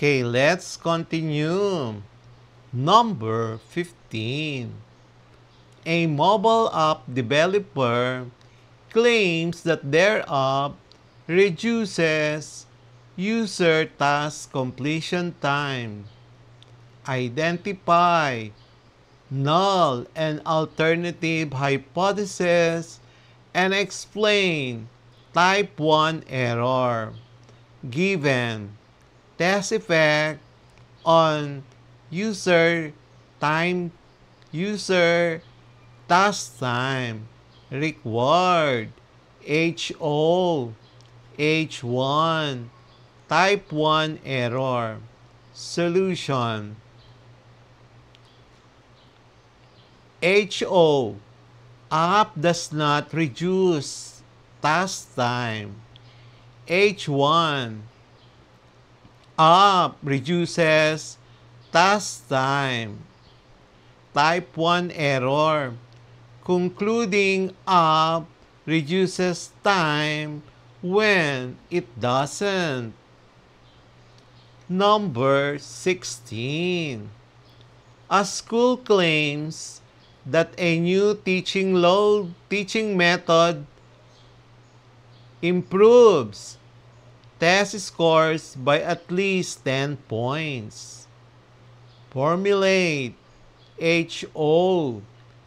Okay, let's continue. Number 15. A mobile app developer claims that their app reduces user task completion time. Identify null and alternative hypothesis and explain type 1 error. Given test effect on user time, user task time required HO, H1, type 1 error. Solution: HO, app does not reduce task time. H1, app reduces task time. Type 1 error, concluding app reduces time when it doesn't. Number 16. A school claims that a new teaching method improves test scores by at least 10 points. Formulate HO,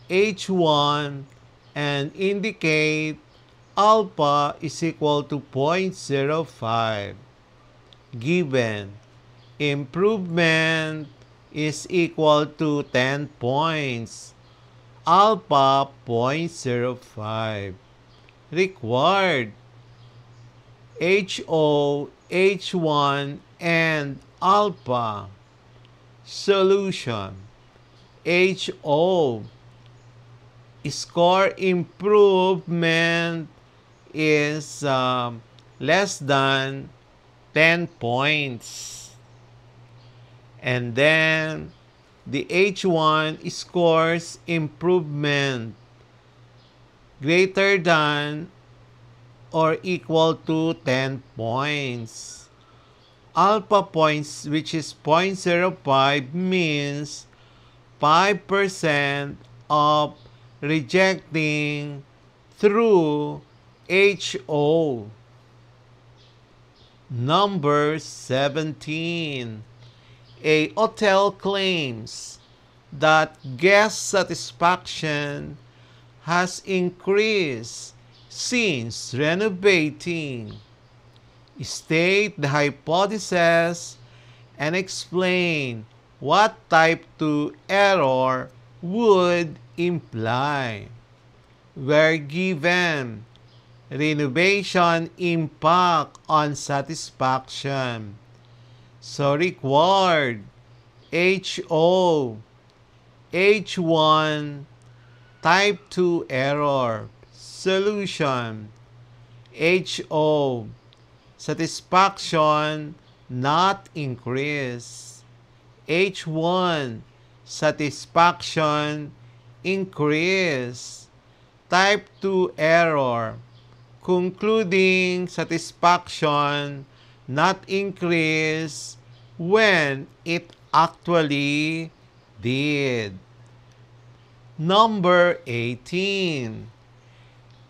H1, and indicate alpha is equal to 0.05. Given improvement is equal to 10 points, alpha 0.05. Required HO, H1, and alpha. Solution: HO, score improvement is less than 10 points. And then the H1 scores improvement greater than or equal to 10 points. Alpha points, which is 0.05, means 5% of rejecting through HO. Number 17. A hotel claims that guest satisfaction has increased since renovating. State the hypothesis and explain what type 2 error would imply. Where given renovation impact on satisfaction. So required HO, H1, type 2 error. Solution: HO, satisfaction not increase. H1, satisfaction increase. Type 2 error, concluding satisfaction not increase when it actually did. Number 18.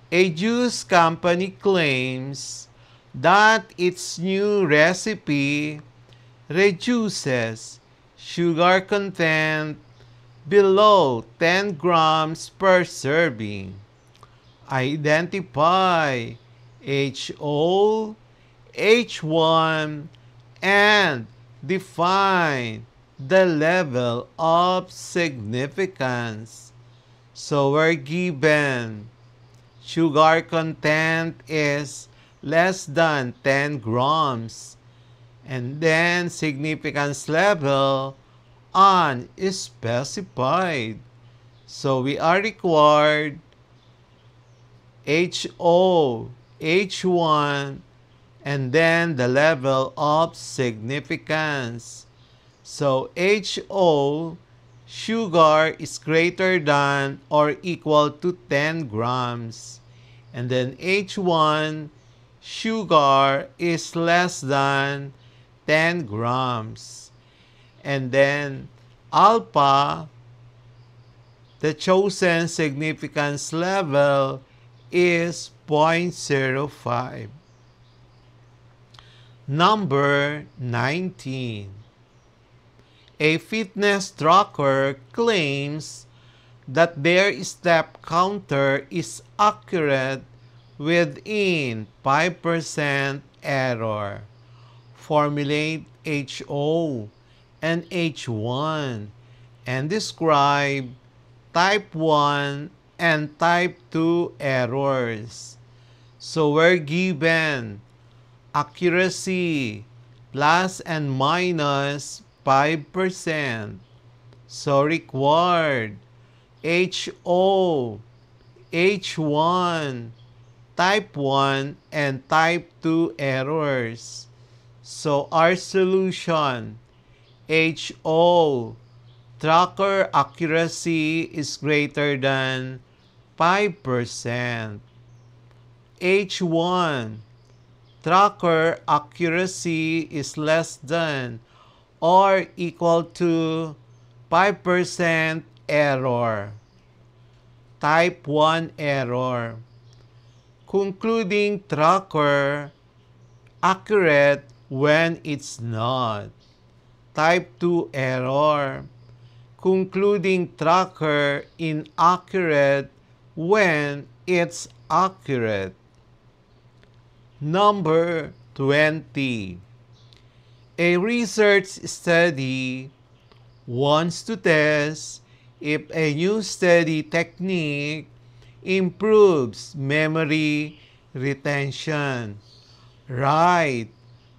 A juice company claims that its new recipe reduces sugar content below 10 grams per serving. Identify HO, H1, and define the level of significance. So we're given sugar content is less than 10 grams, and then significance level unspecified. So we are required HO, H1, and then the level of significance. So HO, sugar is greater than or equal to 10 grams. And then H1, sugar is less than 10 grams. And then alpha, the chosen significance level is 0.05. Number 19. A fitness tracker claims that their step counter is accurate within 5% error. Formulate HO and H1 and describe type 1 and type 2 errors. So we're given accuracy plus and minus 5%. So required HO, H1, type 1, and type 2 errors. So our solution, HO, tracker accuracy is greater than 5%. H1, tracker accuracy is less than or equal to 5% error. Type 1 error. Concluding tracker accurate when it's not. Type 2 error. Concluding tracker inaccurate when it's accurate. Number 20. A research study wants to test if a new study technique improves memory retention. Write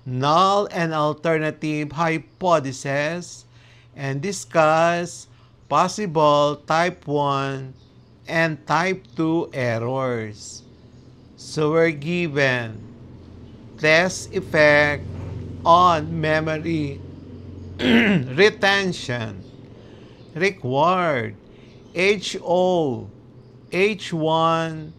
null and alternative hypotheses and discuss possible type 1 and type 2 errors. So we're given test effect on memory retention. Required HO, H1,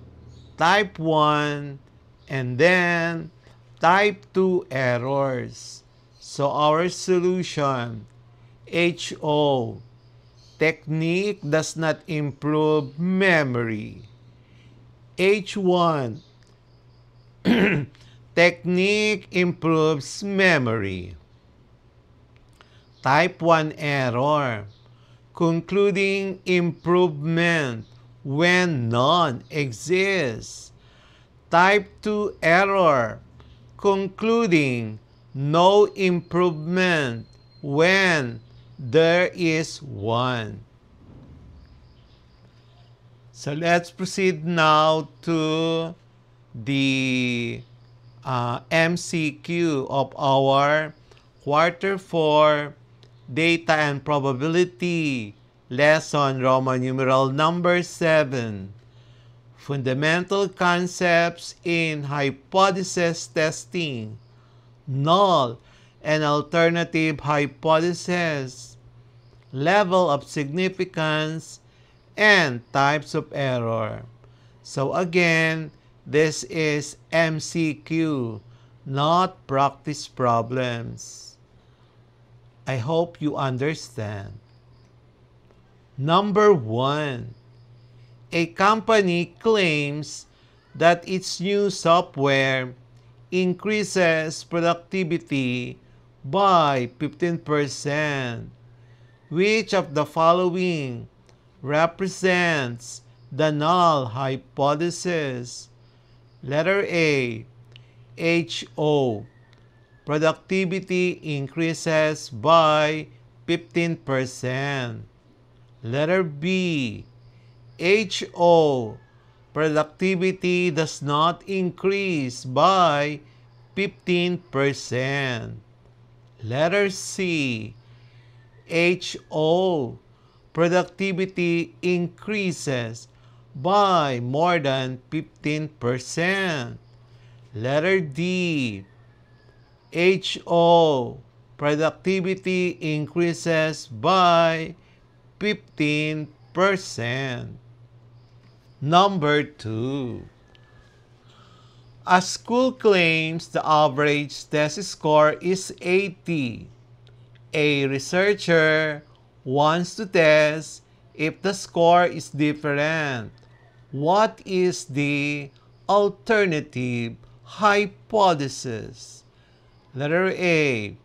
type 1, and then type 2 errors. So our solution, HO, technique does not improve memory. H1, technique improves memory. Type 1 error, concluding improvement when none exists. Type 2 error, concluding no improvement when there is one. So let's proceed now to the MCQ of our Quarter 4 Data and Probability lesson, Roman numeral number 7. Fundamental concepts in hypothesis testing, null and alternative hypothesis, level of significance, and types of error. So again, this is MCQ, not practice problems. I hope you understand. Number 1. A company claims that its new software increases productivity by 15%. Which of the following represents the null hypothesis? Letter A, HO. Productivity increases by 15%. Letter B, HO. Productivity does not increase by 15%. Letter C, HO. Productivity increases by more than 15%. Letter D, HO. Productivity increases by 15%. Number 2. A school claims the average test score is 80. A researcher wants to test if the score is different. What is the alternative hypothesis? Letter A,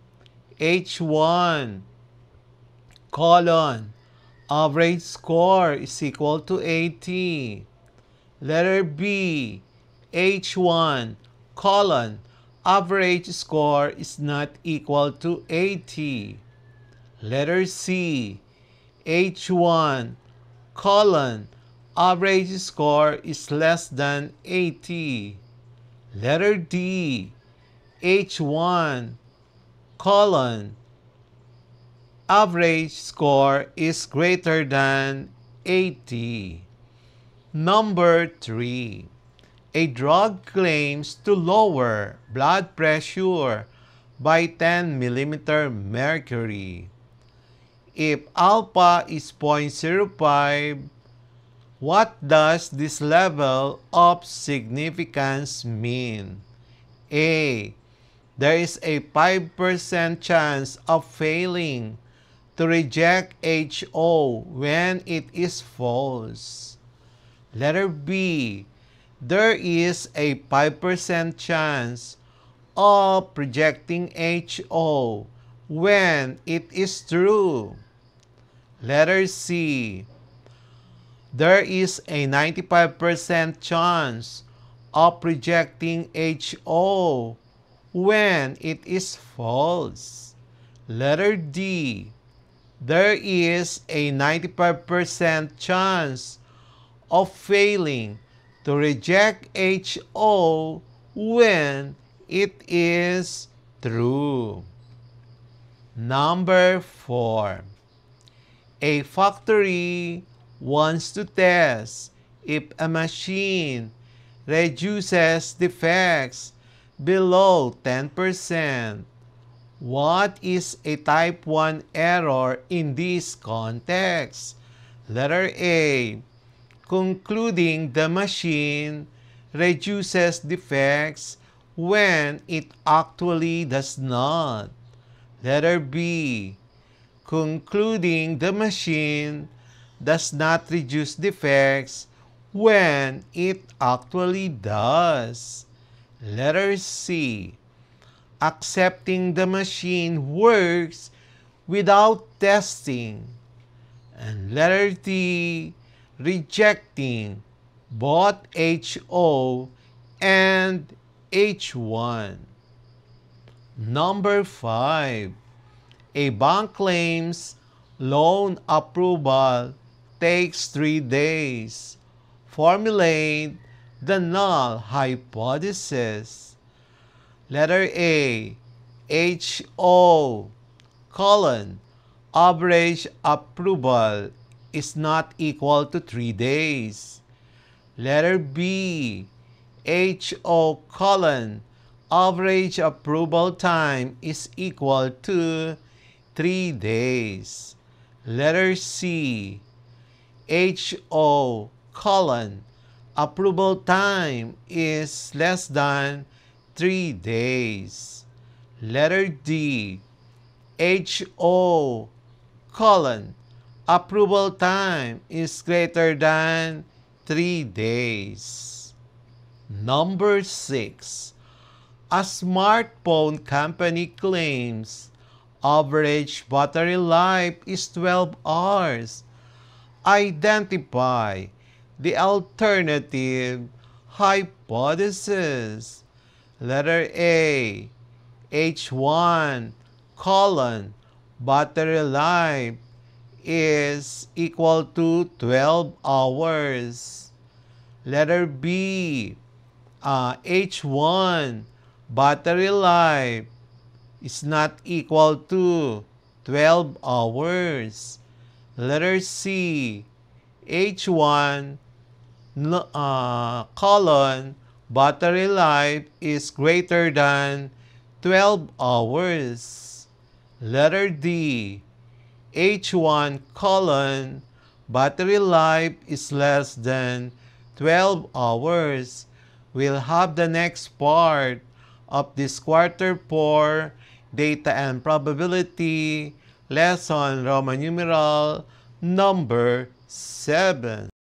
H1 colon average score is equal to 80. Letter B, H1 colon average score is not equal to 80. Letter C, H1 colon average score is less than 80. Letter D, H1 colon average score is greater than 80. Number 3. A drug claims to lower blood pressure by 10 millimeter mercury. If alpha is 0.05, what does this level of significance mean? A. There is a 5% chance of failing to reject HO when it is false. Letter B. There is a 5% chance of rejecting HO when it is true. Letter C. There is a 95% chance of rejecting HO when it is false. Letter D. There is a 95% chance of failing to reject HO when it is true. Number 4. A factory wants to test if a machine reduces defects below 10%. What is a type 1 error in this context? Letter A. Concluding the machine reduces defects when it actually does not. Letter B. Concluding the machine does not reduce defects when it actually does. Letter C. Accepting the machine works without testing. And letter D. Rejecting both HO and H1. Number 5. A bank claims loan approval takes 3 days. Formulate the null hypothesis. Letter A. HO colon average approval is not equal to 3 days. Letter B. HO colon average approval time is equal to 3 days. Letter C. HO colon approval time is less than 3 days. Letter D. HO colon approval time is greater than 3 days. Number 6. A smartphone company claims average battery life is 12 hours. Identify the alternative hypothesis. Letter A. H1 colon battery life is equal to 12 hours. Letter B. H1 battery life is not equal to 12 hours. Letter C. H1 colon battery life is greater than 12 hours. Letter D. H1 colon battery life is less than 12 hours We'll have the next part of this quarter 4 data and probability lesson Roman numeral number 7.